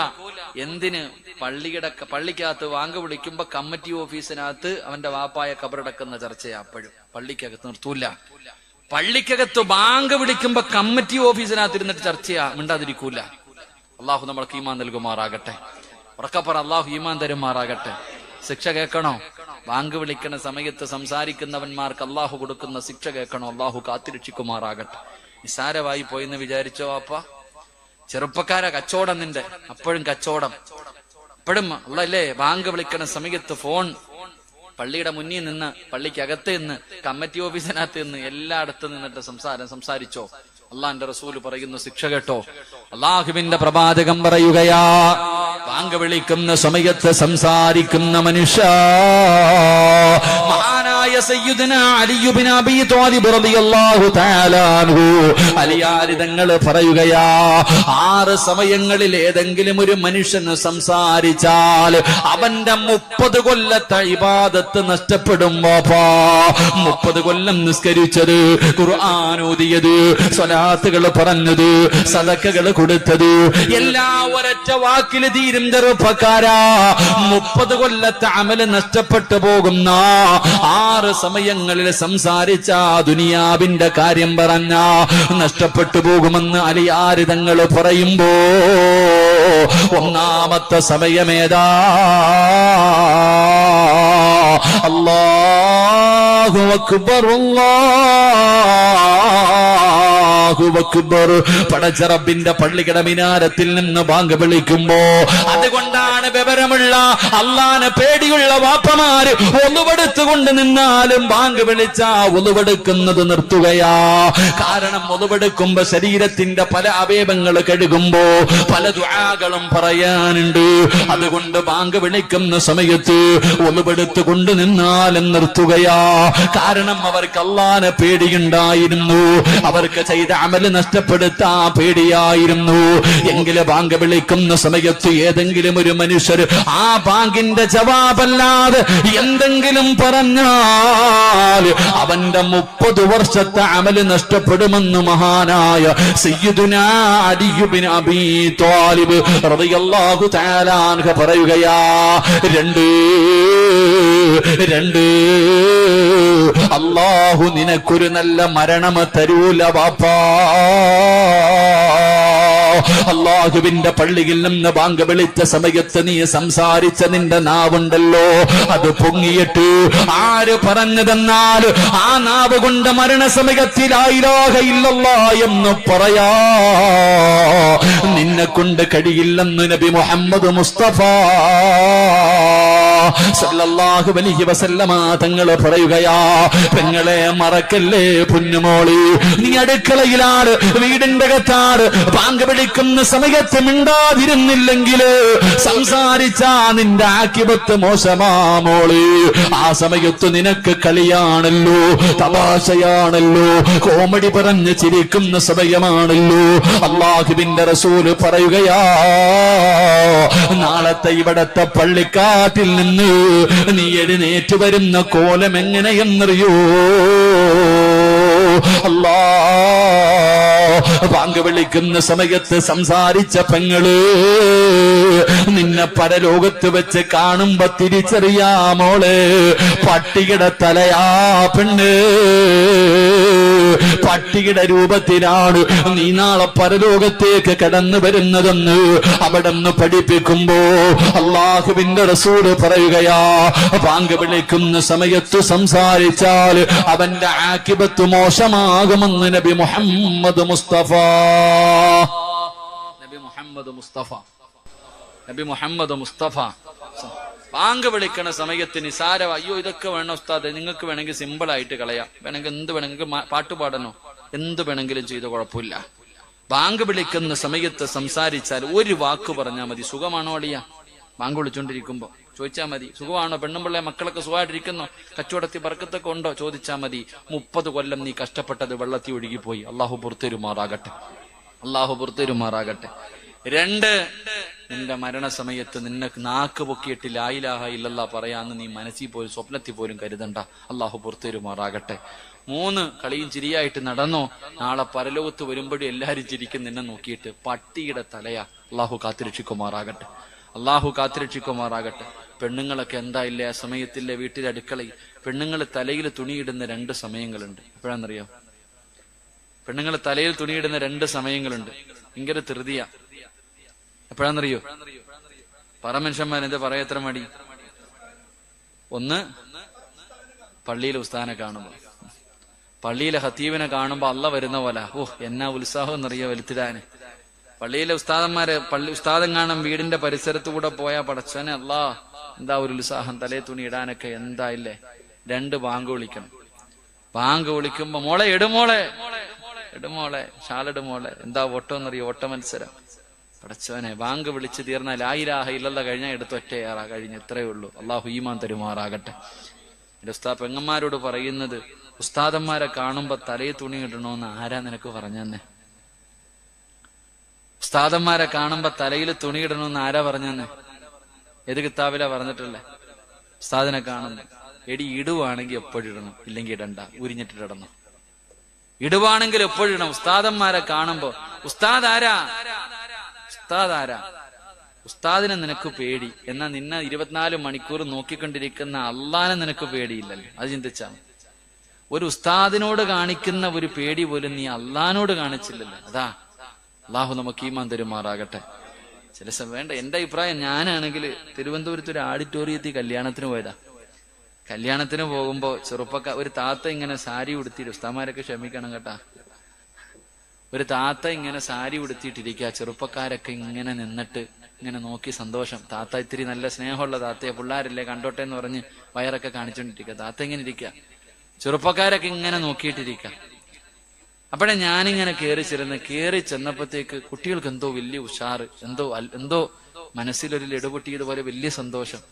എന്തിന്? പള്ളിക്കകത്ത് വാങ്ക് വിളിക്കുമ്പോ കമ്മിറ്റി ഓഫീസിനകത്ത് അവന്റെ വാപ്പായ കബറടക്കുന്ന ചർച്ചയാ. അപ്പോഴും പള്ളിക്കകത്ത് നിർത്തൂല. പള്ളിക്കകത്ത് ബാങ്ക് വിളിക്കുമ്പോ കമ്മിറ്റി ഓഫീസിനകത്ത് ഇരുന്നിട്ട് ചർച്ചയാ, മിണ്ടാതിരിക്കൂല. അള്ളാഹു നമ്മൾക്ക് ഈമാൻ നൽകുമാറാകട്ടെ. ഉറക്കപ്പറ അള്ളാഹു ഈമാൻ തരുമാറാകട്ടെ. ശിക്ഷ കേൾക്കണോ? ബാങ്ക് വിളിക്കണ സമയത്ത് സംസാരിക്കുന്നവന്മാർക്ക് അള്ളാഹു കൊടുക്കുന്ന ശിക്ഷ കേൾക്കണോ? അള്ളാഹു കാത്തിരക്ഷിക്കുമാറാകട്ടെ. നിസാരമായി പോയിന്ന് വിചാരിച്ചോ വാപ്പ? ചെറുപ്പക്കാര കച്ചവടം നിന്റെ, അപ്പോഴും കച്ചവടം. അപ്പോഴും അല്ലേ ബാങ്ക് വിളിക്കണ സമയത്ത് ഫോൺ പള്ളിയുടെ മുന്നിൽ നിന്ന്, പള്ളിക്കകത്ത് നിന്ന്, കമ്മിറ്റി ഓഫീസിനകത്ത് നിന്ന്, എല്ലായിടത്തും നിന്നിട്ട് സംസാരിച്ചോ? അള്ളാന്റെ റസൂല് പറയുന്നു, ശിക്ഷ കേട്ടോ. അള്ളാഹുവിന്റെ പ്രവാചകം പറയുകയാ, ബാങ്ക് വിളിക്കുന്ന സമയത്ത് സംസാരിക്കുന്ന മനുഷ്യ, മഹാനായ സയ്യിദുനാ അലി ഇബ്നു അബീ ത്വാലിബ് റളിയല്ലാഹു തആല അൻഹു അലിയാരി തങ്ങൾ പറയുകയാ, 6 സമയങ്ങളിൽ ഏതെങ്കിലും ഒരു മനുഷ്യന് സംസാരിച്ചാൽ അവന്റെ 30 കൊല്ലത്തെ ഇബാദത്ത് നഷ്ടപ്പെടും. 30 കൊല്ലം നിസ്കരിച്ചത്, ഖുർആൻ ഓതിയത്, സ്വലാത്തുകൾ പറഞ്ഞത്, സദഖകൾ കൊടുത്തത്, എല്ലാ ഒരൊറ്റ വാക്കിൽ തീരും. ചെറുപ്പക്കാരാ, 30 കൊല്ലത്തെ അമല് നഷ്ടപ്പെട്ടു പോകുന്ന 6 സമയങ്ങളിൽ സംസാരിച്ച ദുനിയാവിന്റെ കാര്യം പറഞ്ഞ നഷ്ടപ്പെട്ടു പോകുമെന്ന് അലിയാരി തങ്ങൾ പറയുമ്പോ, 1ാമത്തെ സമയമേതാ? അല്ലാഹു അക്ബർ, അല്ലാഹു അക്ബർ. പടച്ച റബ്ബിന്റെ പള്ളിയുടെ മിനാരത്തിൽ നിന്ന് ബാങ്ക് വിളിക്കുമ്പോ, അതുകൊണ്ടാണ് വിവരമുള്ള അള്ളാനെ പേടിയുള്ള വാപ്പമാര് ഒന്നുവെടുത്തുകൊണ്ട് നിന്നാലും ബാങ്ക് വിളിച്ച ഒന്നുവെടുക്കുന്നത് നിർത്തുകയാ. കാരണം ഒന്നുവെടുക്കുമ്പോ ശരീരത്തിന്റെ പല അവയവങ്ങൾ കഴുകുമ്പോ പല ദുആകളും പറയാനുണ്ട്. അതുകൊണ്ട് ബാങ്ക് വിളിക്കുന്ന സമയത്ത് ഒന്നുവെടുത്തുകൊണ്ട് നിന്നാലും നിർത്തുകയാ. കാരണം അവർക്ക് അള്ളാനെ പേടിയുണ്ടായിരുന്നു, അവർക്ക് ചെയ്ത അമല് നഷ്ടപ്പെടുത്താൻ പേടിയായിരുന്നു. എങ്കില് ബാങ്ക് വിളിക്കുന്ന സമയത്ത് ഏതെങ്കിലും ഒരു മനുഷ്യർ ആ ബാങ്കിന്റെ ജവാബല്ലാതെ എന്തെങ്കിലും പറഞ്ഞാൽ അവന്റെ 30 വർഷത്തെ അമല് നഷ്ടപ്പെടുമെന്ന് മഹാനായ സയ്യിദുനാ അലി ഇബ്നു അബീ ത്വാലിബ് റളിയല്ലാഹു തആല അൻഹു പറയുകയാ. രണ്ട് അല്ലാഹു നിനക്കൊരു നല്ല മരണം തരൂല വാപ്പാ. അല്ലാഹുവിന്റെ പള്ളിയിൽ നിന്ന് ബാങ്ക് വിളിച്ച സമയത്ത് നീ സംസാരിച്ച നിന്റെ നാവുണ്ടല്ലോ, അത് പൊങ്ങിയിട്ട് ആര് പറഞ്ഞതെന്നാൽ ആ നാവ് കൊണ്ട് മരണസമയത്തിൽ ലാ ഇലാഹ ഇല്ലല്ലാഹ് എന്ന് പറയാ നിന്നെ കൊണ്ട് കഴിയില്ലെന്ന് നബി മുഹമ്മദ് മുസ്തഫ സല്ലല്ലാഹു അലൈഹി വസല്ലമ തങ്ങൾ പറയുകയാ. പെങ്ങളെ മറക്കല്ലേ പൊന്നുമോളി, നീ അടുക്കളയിലാണ്, വീടിന്റെ അകത്താണ്, ബാങ്ക് വിളിക്കുന്ന സമയത്ത് മിണ്ടാതിരുന്നില്ലെങ്കിൽ സംസാരിച്ചാ നിന്റെ ആക്കിബത്ത് മോശമാ മോളി. ആ സമയത്ത് നിനക്ക് കളിയാണല്ലോ, തമാശയാണല്ലോ, കോമഡി പറഞ്ഞ് ചിരിക്കുന്ന സമയമാണല്ലോ. അല്ലാഹുവിന്റെ റസൂല് പറയുകയാ, നാളത്തെ ഇവിടത്തെ പള്ളിക്കാട്ടിൽ നിന്ന് നീ എഴുന്നേറ്റ് വരുന്ന കോലം എങ്ങനെയെന്നറിയോ? അല്ലാ, ബാങ്ക് വിളിക്കുന്ന സമയത്ത് സംസാരിച്ച പെങ്ങള് നിന്നെ പരലോകത്ത് വെച്ച് കാണുമ്പോ തിരിച്ചറിയാമോളെ, പട്ടിയുടെ തലയാ പെണ്ണ്, പട്ടിയുടെ രൂപത്തിലാണ് നീ നാളെ പരലോകത്തേക്ക് കടന്നു വരുന്നതെന്ന് അവിടെ നിന്ന് പഠിപ്പിക്കുമ്പോ അല്ലാഹുവിന്റെ റസൂല് പറയുകയാ, ബാങ്ക് വിളിക്കുന്ന സമയത്ത് സംസാരിച്ചാൽ അവന്റെ ആക്കിബത്ത് മോശമാകുമെന്ന് നബി മുഹമ്മദ് മുസ്തഫ. നബി മുഹമ്മദ് മുസ്തഫ ബാങ്ക് വിളിക്കണ സമയത്ത് നിസാര, അയ്യോ ഇതൊക്കെ വേണം ഉസ്താദ്, നിങ്ങൾക്ക് വേണമെങ്കിൽ സിമ്പിൾ ആയിട്ട് കളയാം, വേണമെങ്കിൽ എന്ത് വേണമെങ്കിൽ പാട്ട് പാടണോ, എന്ത് വേണമെങ്കിലും ചെയ്ത് കുഴപ്പമില്ല. ബാങ്ക് വിളിക്കുന്ന സമയത്ത് സംസാരിച്ചാൽ ഒരു വാക്ക് പറഞ്ഞാൽ മതി. സുഖമാണോ അളിയ? ബാങ്ക് വിളിച്ചോണ്ടിരിക്കുമ്പോ ചോദിച്ചാൽ മതി, സുഖമാണോ? പെണ്ണുമ്പിള്ളെ മക്കളൊക്കെ സുഖമായിട്ടിരിക്കുന്നോ? കച്ചവടത്തിൽ ബർക്കത്തൊക്കെ ഉണ്ടോ? ചോദിച്ചാൽ മതി. 30 കൊല്ലം നീ കഷ്ടപ്പെട്ടത് വെള്ളത്തിൽ ഒഴുകിപ്പോയി. അള്ളാഹു പുറത്തേരുമാറാകട്ടെ, അള്ളാഹു പുറത്തേരുമാറാകട്ടെ. 2, നിന്റെ മരണസമയത്ത് നിന്നെ നാക്ക് പൊക്കിയിട്ട് ലാ ഇലാഹ ഇല്ലല്ലാഹ് പറയാന്ന് നീ മനസ്സിൽ പോലും സ്വപ്നത്തിൽ പോലും കരുതണ്ട. അള്ളാഹു പുറത്തേരുമാറാകട്ടെ. 3, കളിയും ചിരിയായിട്ട് നടന്നോ, നാളെ പരലോകത്ത് വരുമ്പോഴും എല്ലാരും ചിരിക്കും നിന്നെ നോക്കിയിട്ട്. പട്ടിയുടെ തലയാ. അള്ളാഹു കാത്തിരക്ഷിക്കുമാറാകട്ടെ, അള്ളാഹു കാത്തിരക്ഷിക്കുമാറാകട്ടെ. പെണ്ണുങ്ങളൊക്കെ എന്താ ഇല്ലേ, ആ സമയത്തില്ലേ വീട്ടിലെ അടുക്കളയിൽ പെണ്ണുങ്ങൾ തലയിൽ തുണിയിടുന്ന 2 സമയങ്ങളുണ്ട്. എപ്പോഴാണെന്നറിയോ? പെണ്ണുങ്ങൾ തലയിൽ തുണിയിടുന്ന 2 സമയങ്ങളുണ്ട്. ഭയങ്കര ധൃതിയ. എപ്പോഴാണെന്നറിയോ? പറ മനുഷ്യന്മാരെന്താ പറയാ എത്ര മടി? 1, പള്ളിയിലെ ഉസ്താദിനെ കാണുമ്പോ, പള്ളിയിലെ ഹത്തീബിനെ കാണുമ്പോ അള്ള വരുന്ന പോലെ, ഓ എന്നാ ഉത്സാഹം എന്നറിയോ വലുത്തിടാന്. പള്ളിയിലെ ഉസ്താദം കാണാൻ വീടിന്റെ പരിസരത്തുകൂടെ പോയാ പടച്ചോനെ അല്ലാ എന്താ ഒരു ഉത്സാഹം, തലേ തുണി ഇടാനൊക്കെ എന്താ ഇല്ലേ. 2 ബാങ്ക് വിളിക്കണം. ബാങ്ക് വിളിക്കുമ്പോ മോളെ ഇടുമോളെ, ഇടുമോളെ, ഷാലിടുമോളെ, എന്താ ഓട്ടം എന്നറിയോ? ഓട്ട മത്സരം. പടച്ചോനെ ബാങ്ക് വിളിച്ച് തീർന്നാൽ ലാ ഇലാഹ ഇല്ലല്ലാഹ് കഴിഞ്ഞാൽ എടുത്ത് ഒറ്റയാറാ കഴിഞ്ഞ്. ഇത്രയേ ഉള്ളൂ. അള്ളാഹു ഈമാൻ തരുമാറാകട്ടെ. എന്റെ ഉസ്താദ് പെങ്ങന്മാരോട് പറയുന്നത്, ഉസ്താദന്മാരെ കാണുമ്പോ തലേ തുണി ഇടണോന്ന് ആരാ നിനക്ക് പറഞ്ഞെന്നെ? ഉസ്താദന്മാരെ കാണുമ്പോ തലയിൽ തുണി ഇടണമെന്ന് ആരാ പറഞ്ഞെന്നെ? ഏത് കിതാബിലാ പറഞ്ഞിട്ടല്ലേ? ഉസ്താദിനെ കാണുമ്പോ എടി ഇടുവാണെങ്കിൽ എപ്പോഴിടണം, ഇല്ലെങ്കിൽ ഇടണ്ട, ഉരിഞ്ഞിട്ടിടണം. ഇടുവാണെങ്കിൽ എപ്പോഴിടണം. ഉസ്താദന്മാരെ കാണുമ്പോ ഉസ്താദ് ആരാ? ഉസ്താദ് ആരാ? ഉസ്താദിനെ നിനക്ക് പേടി, എന്നാ നിന്നെ 24 മണിക്കൂർ നോക്കിക്കൊണ്ടിരിക്കുന്ന അള്ളാനെ നിനക്ക് പേടിയില്ലല്ലോ. അത് ചിന്തിച്ചാ ഒരു ഉസ്താദിനോട് കാണിക്കുന്ന ഒരു പേടി പോലും നീ അള്ളാനോട് കാണിച്ചില്ലല്ലോ. അതാ അള്ളാഹു നമുക്ക് ഈമാൻ തരുമാറാകട്ടെ. ചില വേണ്ട. എന്റെ അഭിപ്രായം, ഞാനാണെങ്കിൽ തിരുവനന്തപുരത്ത് ഒരു ആഡിറ്റോറിയത്തിൽ കല്യാണത്തിന് പോയതാ. കല്യാണത്തിന് പോകുമ്പോ ഒരു താത്ത ഇങ്ങനെ സാരി ഉടുത്തിട്ട്, ഉസ്താമാരൊക്കെ ക്ഷമിക്കണം കേട്ടാ, ഒരു താത്ത ഇങ്ങനെ സാരി ഉടുത്തിട്ടിരിക്കുക. ചെറുപ്പക്കാരൊക്കെ ഇങ്ങനെ നിന്നിട്ട് ഇങ്ങനെ നോക്കി സന്തോഷം. താത്ത ഇത്തിരി നല്ല സ്നേഹമുള്ള താത്തയെ, പിള്ളേരല്ലേ കണ്ടോട്ടെ എന്ന് പറഞ്ഞ് വയറൊക്കെ കാണിച്ചോണ്ടിരിക്കുക. താത്ത ഇങ്ങനെ ഇരിക്കുക, ചെറുപ്പക്കാരൊക്കെ ഇങ്ങനെ നോക്കിയിട്ടിരിക്കുക. അപ്പോഴേ ഞാനിങ്ങനെ കയറി ചെന്നപ്പോഴത്തേക്ക് കുട്ടികൾക്ക് എന്തോ വലിയ ഉഷാറ്, എന്തോ മനസ്സിലൊരു ലടുപൊട്ടിയതുപോലെ വലിയ സന്തോഷം.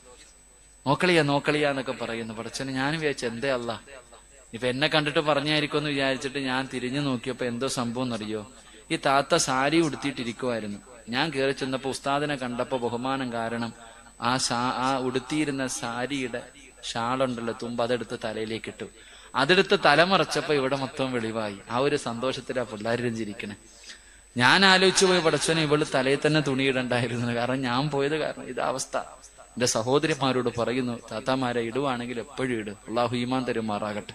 നോക്കളിയാ എന്നൊക്കെ പറയുന്നു. പടച്ചോനെ ഞാൻ വിചാരിച്ചു എന്തേ അല്ല ഇപ്പൊ എന്നെ കണ്ടിട്ട് പറഞ്ഞായിരിക്കും എന്ന് വിചാരിച്ചിട്ട് ഞാൻ തിരിഞ്ഞു നോക്കിയപ്പോ എന്തോ സംഭവം എന്നറിയോ, ഈ താത്ത സാരി ഉടുത്തിട്ടിരിക്കുമായിരുന്നു. ഞാൻ കയറി ചെന്നപ്പോ ഉസ്താദിനെ കണ്ടപ്പോ ബഹുമാനം കാരണം ആ ഉടുത്തിയിരുന്ന സാരിയുടെ ഷാളുണ്ടല്ലോ തുമ്പ്, അതെടുത്ത് തലയിലേക്ക് ഇട്ടു. അതെടുത്ത് തലമറച്ചപ്പോ ഇവിടെ മൊത്തം വെളിവായി. ആ ഒരു സന്തോഷത്തിലാ പിള്ളേർ ചിരിക്കണേ. ഞാൻ ആലോചിച്ചു പോയി, പടച്ചോനെ ഇവള് തലയിൽ തന്നെ തുണിയിടണ്ടായിരുന്നു. കാരണം ഞാൻ പോയത് കാരണം ഇതാ അവസ്ഥ. എന്റെ സഹോദരിമാരോട് പറയുന്നു, താത്താമാരെ ഇടുവാണെങ്കിൽ എപ്പോഴും ഇടും. അള്ളാഹു ഈമാൻ തരുമാറാകട്ടെ.